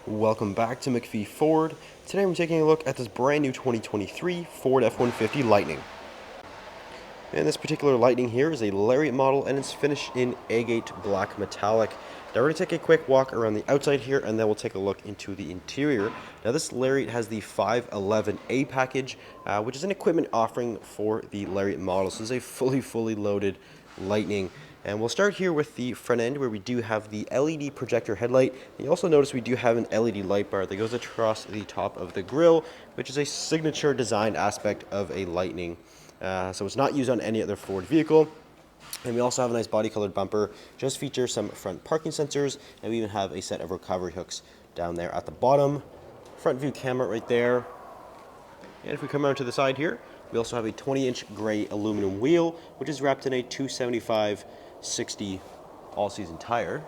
Welcome back to McPhee Ford. Today we're taking a look at this brand new 2023 Ford F-150 Lightning. And this particular Lightning here is a Lariat model and it's finished in Agate black metallic. Now we're going to take a quick walk around the outside here and then we'll take a look into the interior. Now this Lariat has the 511A package, which is an equipment offering for the Lariat model. So this is a fully loaded Lightning. And we'll start here with the front end where we do have the LED projector headlight. You also notice we do have an LED light bar that goes across the top of the grille, which is a signature design aspect of a Lightning. So it's not used on any other Ford vehicle. And we also have a nice body colored bumper, just features some front parking sensors, and we even have a set of recovery hooks down there at the bottom. Front view camera right there. And if we come around to the side here, we also have a 20-inch gray aluminum wheel, which is wrapped in a 275/60 all-season tire.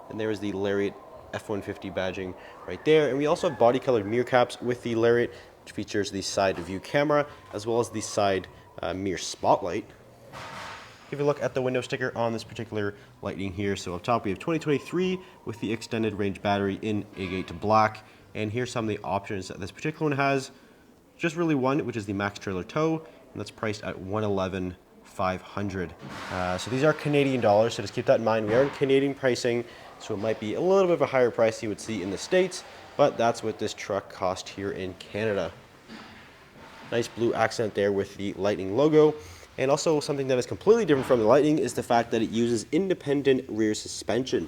And there is the Lariat F-150 badging right there. And we also have body-colored mirror caps with the Lariat, which features the side view camera, as well as the side mirror spotlight. Give a look at the window sticker on this particular Lightning here. So up top we have 2023 with the extended range battery in Agate black. And here's some of the options that this particular one has. Just really one, which is the max trailer tow, and that's priced at $111,500. So these are Canadian dollars, so just keep that in mind. We are in Canadian pricing, so it might be a little bit of a higher price you would see in the States, but that's what this truck cost here in Canada. Nice blue accent there with the Lightning logo. And also something that is completely different from the Lightning is the fact that it uses independent rear suspension.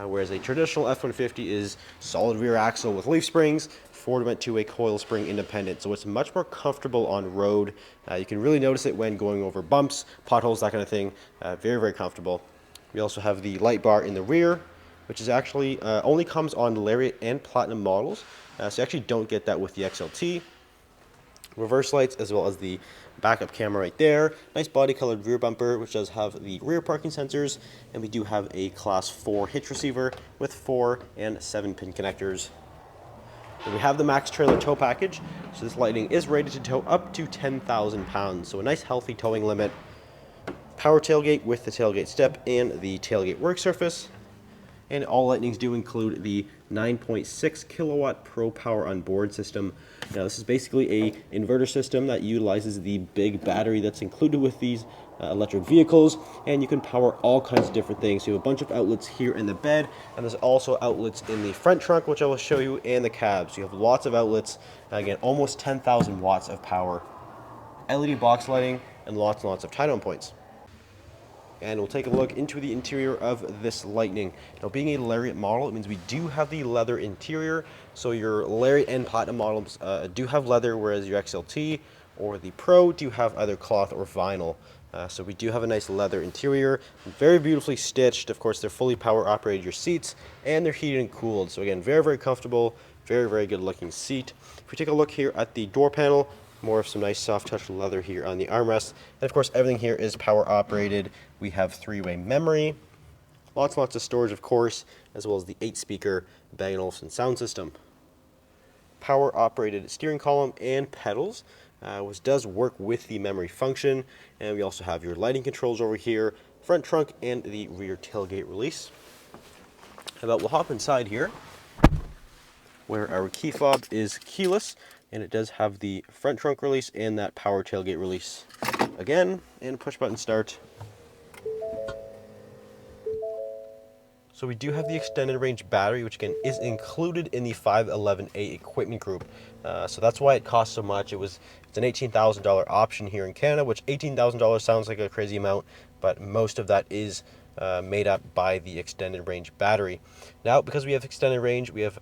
Whereas a traditional F-150 is solid rear axle with leaf springs, Ford went to a coil spring independent, so it's much more comfortable on road. You can really notice it when going over bumps, potholes, that kind of thing. Very comfortable. We also have the light bar in the rear, which is actually only comes on Lariat and Platinum models, so you actually don't get that with the XLT. Reverse lights as well as the backup camera right there. Nice body colored rear bumper, which does have the rear parking sensors, and we do have a class 4 hitch receiver with 4 and 7 pin connectors. And we have the max trailer tow package, so this Lightning is rated to tow up to 10,000 pounds, so a nice healthy towing limit. Power tailgate with the tailgate step and the tailgate work surface. And all Lightnings do include the 9.6 kilowatt Pro Power Onboard system. Now this is basically a inverter system that utilizes the big battery that's included with these electric vehicles, and you can power all kinds of different things. So you have a bunch of outlets here in the bed, and there's also outlets in the front trunk, which I will show you, and the cab. So you have lots of outlets. Again, almost 10,000 watts of power, LED box lighting, and lots of tie-down points. And we'll take a look into the interior of this Lightning. Now, being a Lariat model, it means we do have the leather interior. So your Lariat and Platinum models do have leather, whereas your XLT or the Pro do have either cloth or vinyl. So we do have a nice leather interior, very beautifully stitched. Of course, they're fully power operated, your seats, and they're heated and cooled. So again, very comfortable, very good looking seat. If we take a look here at the door panel, more of some nice soft touch leather here on the armrest. And of course, everything here is power operated. We have 3-way memory, lots of storage, of course, as well as the 8-speaker Bang & Olufsen sound system. Power operated steering column and pedals, which does work with the memory function. And we also have your lighting controls over here, front trunk, and the rear tailgate release. We'll hop inside here, where our key fob is keyless, and it does have the front trunk release and that power tailgate release again, and push button start. So we do have the extended range battery, which again is included in the 511A equipment group. So that's why it costs so much. It's an $18,000 option here in Canada, which $18,000 sounds like a crazy amount, but most of that is made up by the extended range battery. Now, because we have extended range, we have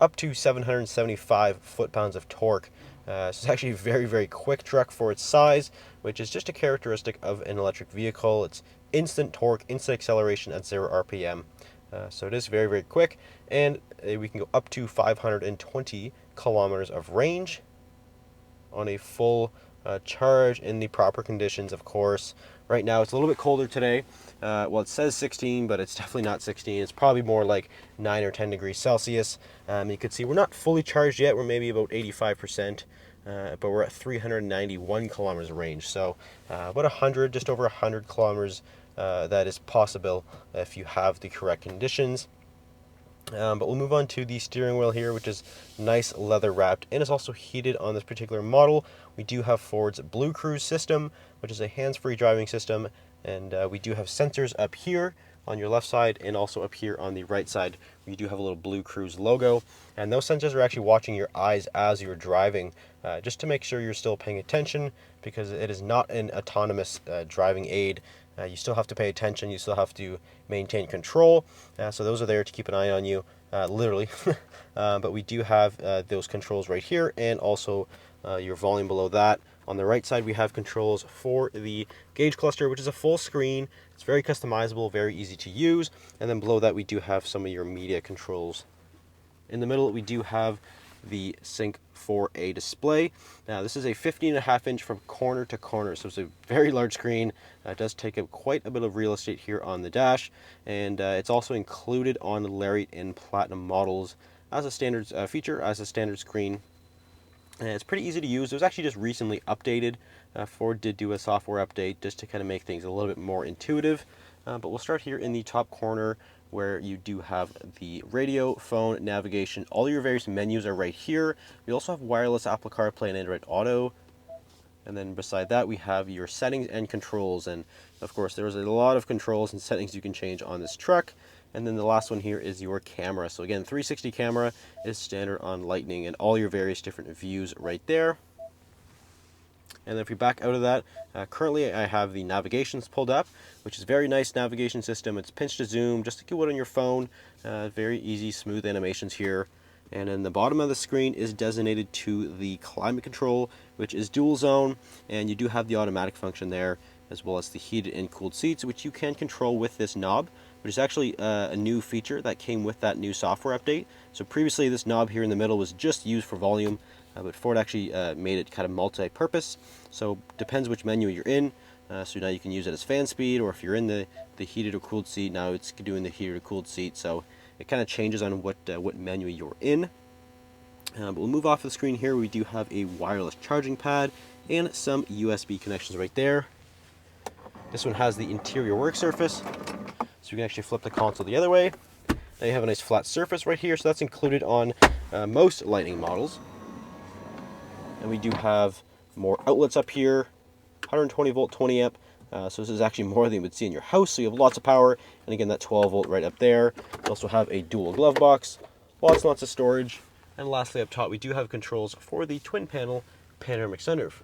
up to 775 foot-pounds of torque. So it's actually a very quick truck for its size, which is just a characteristic of an electric vehicle. It's instant torque, instant acceleration at 0 RPM. So it is very quick, and we can go up to 520 kilometers of range on a full charge in the proper conditions, of course. Right now it's a little bit colder today. Well, it says 16, but it's definitely not 16. It's probably more like 9 or 10 degrees Celsius. You can see we're not fully charged yet. We're maybe about 85%, but we're at 391 kilometers of range. So about 100, just over 100 kilometers that is possible if you have the correct conditions. But we'll move on to the steering wheel here, which is nice leather wrapped and is also heated on this particular model. We do have Ford's Blue Cruise system, which is a hands-free driving system, and we do have sensors up here on your left side and also up here on the right side. We do have a little Blue Cruise logo, and those sensors are actually watching your eyes as you're driving, just to make sure you're still paying attention, because it is not an autonomous driving aid. You still have to pay attention, you still have to maintain control, so those are there to keep an eye on you, literally. But we do have those controls right here, and also your volume below that. On the right side we have controls for the gauge cluster, which is a full screen. It's very customizable, very easy to use, and then below that we do have some of your media controls. In the middle we do have the Sync 4A display. Now this is a 15.5 inch from corner to corner, so it's a very large screen. It does take up quite a bit of real estate here on the dash, and it's also included on the Lariat and Platinum models as a standard feature, as a standard screen. And it's pretty easy to use. It was actually just recently updated. Ford did do a software update just to kind of make things a little bit more intuitive. But we'll start here in the top corner, where you do have the radio, phone, navigation. All your various menus are right here. We also have wireless Apple CarPlay and Android Auto. And then beside that we have your settings and controls. And of course there's a lot of controls and settings you can change on this truck. And then the last one here is your camera. So again, 360 camera is standard on Lightning, and all your various different views right there. And then if we back out of that, currently I have the navigations pulled up, which is a very nice navigation system. It's pinch to zoom, just like you would on your phone. Very easy, smooth animations here. And then the bottom of the screen is designated to the climate control, which is dual zone, and you do have the automatic function there, as well as the heated and cooled seats, which you can control with this knob, which is actually a new feature that came with that new software update. So previously this knob here in the middle was just used for volume, but Ford actually made it kind of multi-purpose. So depends which menu you're in. So now you can use it as fan speed, or if you're in the heated or cooled seat, now it's doing the heated or cooled seat. So it kind of changes on what menu you're in. But we'll move off the screen here. We do have a wireless charging pad and some USB connections right there. This one has the interior work surface, so you can actually flip the console the other way. Now you have a nice flat surface right here, so that's included on most Lightning models. And we do have more outlets up here, 120 volt, 20 amp. So this is actually more than you would see in your house, so you have lots of power. And again, that 12 volt right up there. We also have a dual glove box, lots and lots of storage. And lastly up top, we do have controls for the twin panel panoramic sunroof.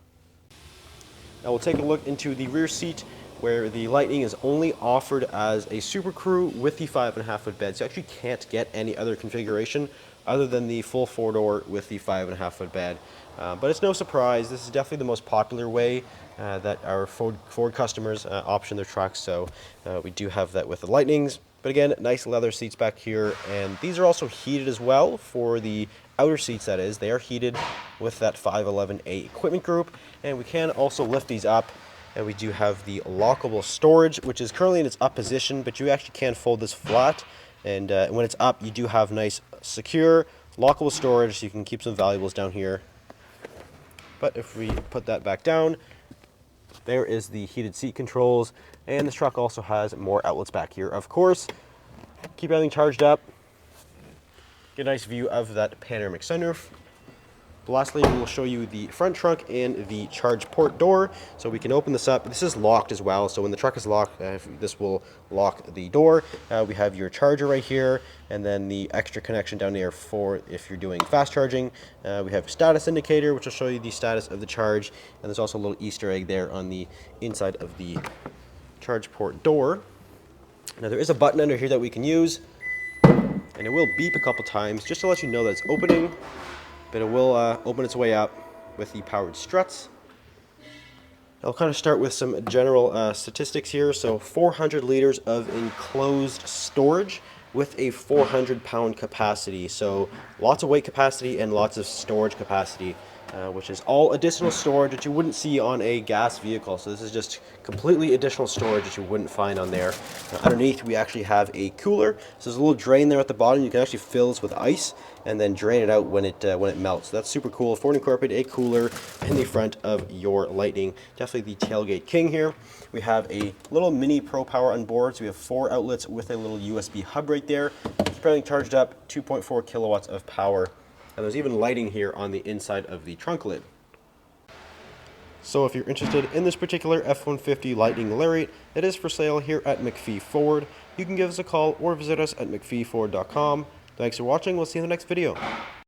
Now we'll take a look into the rear seat, where the Lightning is only offered as a Super Crew with the 5.5 foot bed. So you actually can't get any other configuration other than the full 4-door with the 5.5 foot bed. But it's no surprise, this is definitely the most popular way that our Ford customers option their trucks. So we do have that with the Lightnings. But again, nice leather seats back here, and these are also heated as well for the outer seats, that is. They are heated with that 511A equipment group, and we can also lift these up. And we do have the lockable storage, which is currently in its up position, but you actually can fold this flat. And when it's up, you do have nice, secure, lockable storage, so you can keep some valuables down here. But if we put that back down, there is the heated seat controls. And this truck also has more outlets back here, of course. Keep everything charged up. Get a nice view of that panoramic sunroof. Lastly, we'll show you the front trunk and the charge port door. So we can open this up. This is locked as well, so when the truck is locked, this will lock the door. We have your charger right here, and then the extra connection down there for if you're doing fast charging. We have a status indicator, which will show you the status of the charge, and there's also a little Easter egg there on the inside of the charge port door. Now there is a button under here that we can use, and it will beep a couple times just to let you know that it's opening. But it will open its way up with the powered struts. I'll kind of start with some general statistics here. So 400 liters of enclosed storage with a 400-pound capacity. So lots of weight capacity and lots of storage capacity. which is all additional storage that you wouldn't see on a gas vehicle. So this is just completely additional storage that you wouldn't find on there. Underneath, we actually have a cooler. So there's a little drain there at the bottom. You can actually fill this with ice and then drain it out when it melts. So that's super cool. Ford incorporated a cooler in the front of your Lightning. Definitely the tailgate king here. We have a little mini Pro Power on board. So we have 4 outlets with a little USB hub right there. It's currently charged up, 2.4 kilowatts of power. And there's even lighting here on the inside of the trunk lid. So if you're interested in this particular F-150 Lightning Lariat, it is for sale here at McPhee Ford. You can give us a call or visit us at mcpheeford.com. Thanks for watching. We'll see you in the next video.